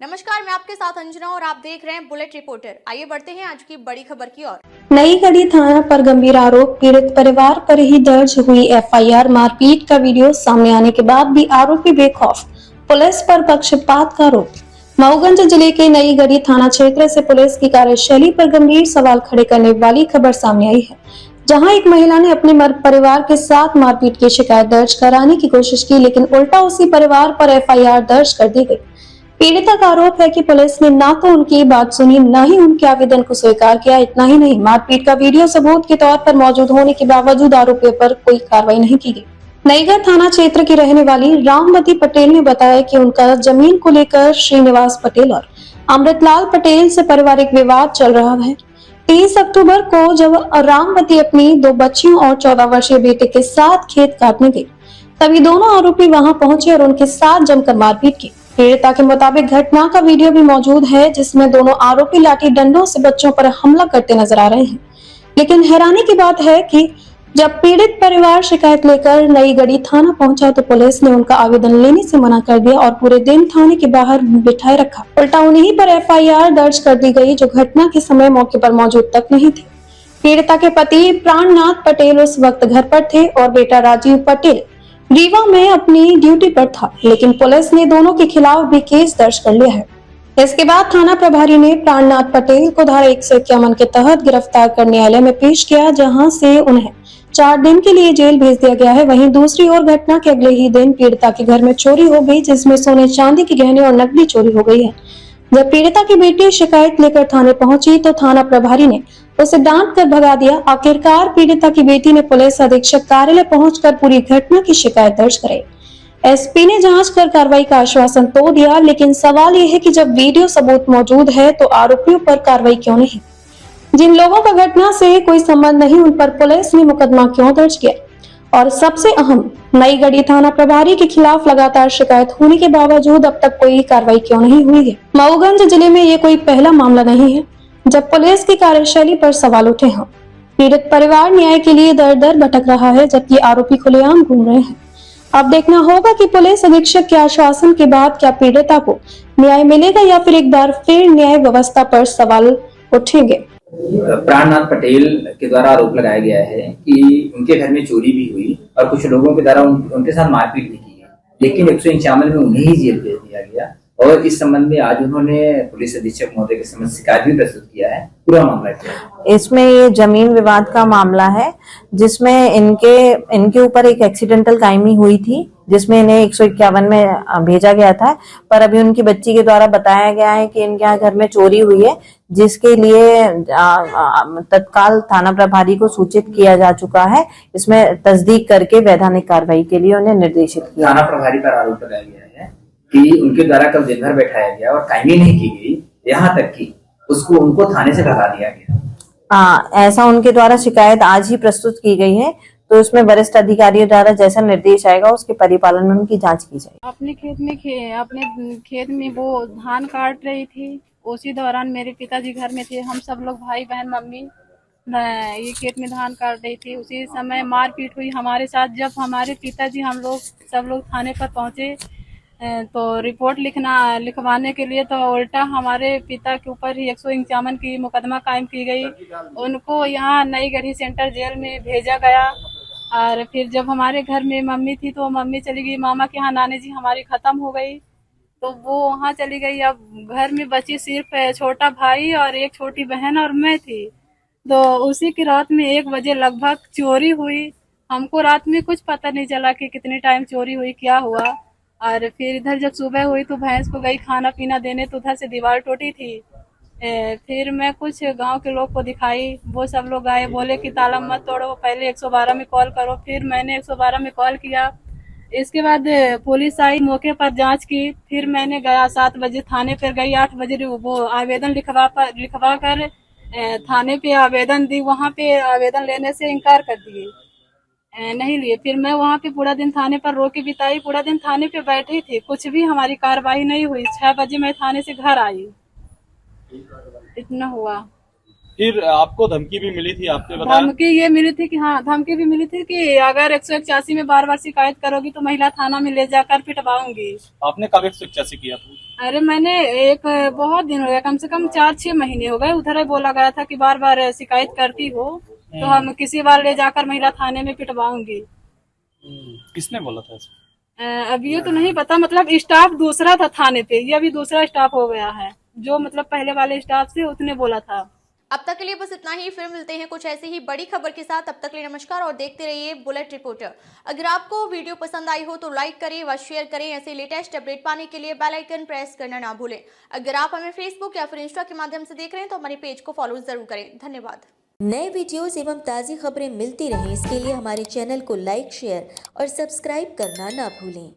नमस्कार, मैं आपके साथ अंजना और आप देख रहे हैं बुलेट रिपोर्टर। आइए बढ़ते हैं आज की बड़ी खबर की ओर। नई गढ़ी थाना पर गंभीर आरोप, पीड़ित परिवार पर ही दर्ज हुई एफआईआर। मारपीट का वीडियो सामने आने के बाद भी आरोपी बेखौफ, पुलिस पर पक्षपात का आरोप। मऊगंज जिले के नई गढ़ी थाना क्षेत्र से पुलिस की कार्यशैली पर गंभीर सवाल खड़े करने वाली खबर सामने आई है, जहां एक महिला ने अपने मर्द परिवार के साथ मारपीट की शिकायत दर्ज कराने की कोशिश की, लेकिन उल्टा उसी परिवार पर एफआईआर दर्ज कर दी गई। पीड़िता का आरोप है कि पुलिस ने ना तो उनकी बात सुनी, न ही उनके आवेदन को स्वीकार किया। इतना ही नहीं, मारपीट का वीडियो सबूत के तौर पर मौजूद होने के बावजूद आरोपियों पर कोई कार्रवाई नहीं की गई। नईगढ़ थाना क्षेत्र की रहने वाली रामवती पटेल ने बताया कि उनका जमीन को लेकर श्रीनिवास पटेल और अमृतलाल पटेल से पारिवारिक विवाद चल रहा है। 30 अक्टूबर को जब रामवती अपनी 2 बच्चियों और 14 वर्षीय बेटे के साथ खेत काटने गई, तभी दोनों आरोपी वहां पहुंचे और उनके साथ जमकर मारपीट की। पीड़िता के मुताबिक घटना का वीडियो भी मौजूद है, जिसमें दोनों आरोपी लाठी डंडों से बच्चों पर हमला करते नजर आ रहे हैं। लेकिन हैरानी की बात है कि जब पीड़ित परिवार शिकायत लेकर नई गढ़ी थाना पहुंचा तो पुलिस ने उनका आवेदन लेने से मना कर दिया और पूरे दिन थाने के बाहर बिठाए रखा। उल्टा उन्हीं पर एफआईआर दर्ज कर दी गई, जो घटना के समय मौके पर मौजूद तक नहीं थे। पीड़िता के पति प्राणनाथ पटेल उस वक्त घर पर थे और बेटा राजीव पटेल रीवा में अपनी ड्यूटी पर था, लेकिन पुलिस ने दोनों के खिलाफ भी केस दर्ज कर लिया है। इसके बाद थाना प्रभारी ने प्राणनाथ पटेल को धारा 151 के तहत गिरफ्तार कर न्यायालय में पेश किया, जहां से उन्हें 4 दिन के लिए जेल भेज दिया गया है। वहीं दूसरी ओर घटना के अगले ही दिन पीड़िता के घर में चोरी हो गई, जिसमें सोने चांदी के गहने और नकदी चोरी हो गई है। जब पीड़िता की बेटी शिकायत लेकर थाने पहुंची तो थाना प्रभारी ने उसे डांट कर भगा दिया। आखिरकार पीड़िता की बेटी ने पुलिस अधीक्षक कार्यालय पहुंचकर पूरी घटना की शिकायत दर्ज कराई। एसपी ने जांच कर कार्रवाई का आश्वासन तो दिया, लेकिन सवाल यह है कि जब वीडियो सबूत मौजूद है तो आरोपियों पर कार्रवाई क्यों नहीं? जिन लोगों का घटना से कोई संबंध नहीं, उन पर पुलिस ने मुकदमा क्यों दर्ज किया? और सबसे अहम, नई गढ़ी थाना प्रभारी के खिलाफ लगातार शिकायत होने के बावजूद अब तक कोई कार्रवाई क्यों नहीं हुई है? मऊगंज जिले में ये कोई पहला मामला नहीं है जब पुलिस की कार्यशैली पर सवाल उठे हैं। पीड़ित परिवार न्याय के लिए दर दर भटक रहा है, जबकि आरोपी खुलेआम घूम रहे हैं। अब देखना होगा कि पुलिस अधीक्षक के आश्वासन के बाद क्या पीड़िता को न्याय मिलेगा या फिर एक बार फिर न्याय व्यवस्था पर सवाल उठेंगे। प्राणनाथ पटेल के द्वारा आरोप लगाया गया है कि उनके घर में चोरी भी हुई और कुछ लोगों के द्वारा उनके साथ मारपीट भी की है, लेकिन 151 में उन्हें ही जेल भेज दिया गया। और इस संबंध में आज उन्होंने पुलिस अधीक्षक महोदय के समक्ष शिकायत भी प्रस्तुत किया है। पूरा मामला क्या है? इसमें ये जमीन विवाद का मामला है, जिसमें इनके ऊपर एक एक्सीडेंटल कायमी हुई थी, जिसमें इन्हें 151 में भेजा गया था। पर अभी उनकी बच्ची के द्वारा बताया गया है कि इनके यहाँ घर में चोरी हुई है, जिसके लिए तत्काल थाना प्रभारी को सूचित किया जा चुका है। इसमें तस्दीक करके वैधानिक कार्रवाई के लिए उन्हें निर्देशित किया। थाना प्रभारी पर आरोप लगाया गया है कि उनके द्वारा कल दिन भर बैठाया गया और कायमी नहीं की गई, यहाँ तक कि उनको थाने से भगा दिया गया। ऐसा उनके द्वारा शिकायत आज ही प्रस्तुत की गई है, तो उसमें वरिष्ठ अधिकारियों द्वारा जैसा निर्देश आएगा उसके परिपालन में उनकी जांच की जाएगी। अपने खेत में वो धान काट रही थी, उसी दौरान मेरे पिताजी घर में थे। हम सब लोग भाई बहन मम्मी ये खेत में धान काट रही थी। उसी समय मारपीट हुई हमारे साथ। जब हमारे पिताजी सब लोग थाने पर पहुंचे तो रिपोर्ट लिखवाने के लिए, तो उल्टा हमारे पिता के ऊपर ही 151 की मुकदमा कायम की गई। उनको यहाँ नई गढ़ी सेंटर जेल में भेजा गया। और फिर जब हमारे घर में मम्मी थी तो मम्मी चली गई मामा के यहाँ, नानी जी हमारी खत्म हो गई तो वो वहाँ चली गई। अब घर में बची सिर्फ छोटा भाई और एक छोटी बहन और मैं थी। तो उसी की रात में 1 बजे लगभग चोरी हुई। हमको रात में कुछ पता नहीं चला कि कितने टाइम चोरी हुई, क्या हुआ। और फिर इधर जब सुबह हुई तो भैंस को गई खाना पीना देने, तो उधर से दीवार टूटी थी। फिर मैं कुछ गांव के लोग को दिखाई, वो सब लोग आए, बोले कि ताला मत तोड़ो, पहले 112 में कॉल करो। फिर मैंने 112 में कॉल किया। इसके बाद पुलिस आई, मौके पर जांच की। फिर मैंने गया 7 बजे थाने पर गई। 8 बजे वो आवेदन लिखवा कर थाने पे आवेदन दी। वहाँ पे आवेदन लेने से इनकार कर दिए, नहीं लिए। फिर मैं वहाँ पे पूरा दिन थाने पर रो के बिताई। पूरा दिन थाने पे बैठी थी, कुछ भी हमारी कार्रवाई नहीं हुई। 6 बजे मैं थाने से घर आई, इतना हुआ। फिर आपको धमकी भी मिली थी, आपने बताया? धमकी ये मिली थी कि हाँ, धमकी भी मिली थी कि अगर 181 में बार बार शिकायत करोगी तो महिला थाना में ले जाकर पिटवाऊंगी। आपने कब 181 किया था? अरे मैंने एक बहुत दिन हो गया, कम से कम 4-6 महीने हो गए। उधर ही बोला गया था कि बार बार शिकायत करती हो तो हम किसी बार ले जाकर महिला थाने में पिटवाऊंगी। किसने बोला था ऐसा? अब ये तो नहीं पता, मतलब स्टाफ दूसरा था थाने पे, ये अभी दूसरा स्टाफ हो गया है। जो मतलब पहले वाले स्टाफ से उसने बोला था। अब तक के लिए बस इतना ही, फिर मिलते हैं कुछ ऐसी ही बड़ी खबर के साथ। तब तक के लिए नमस्कार और देखते रहिए बुलेट रिपोर्टर। अगर आपको वीडियो पसंद आई हो तो लाइक करें व शेयर करें। ऐसे लेटेस्ट अपडेट पाने के लिए बेल आइकन प्रेस करना ना भूलें। अगर आप हमें फेसबुक या फिर इंस्टा के माध्यम से देख रहे हैं तो हमारे पेज को फॉलो जरूर करें। धन्यवाद। नए वीडियोस एवं ताज़ी खबरें मिलती रहें, इसके लिए हमारे चैनल को लाइक, शेयर और सब्सक्राइब करना ना भूलें।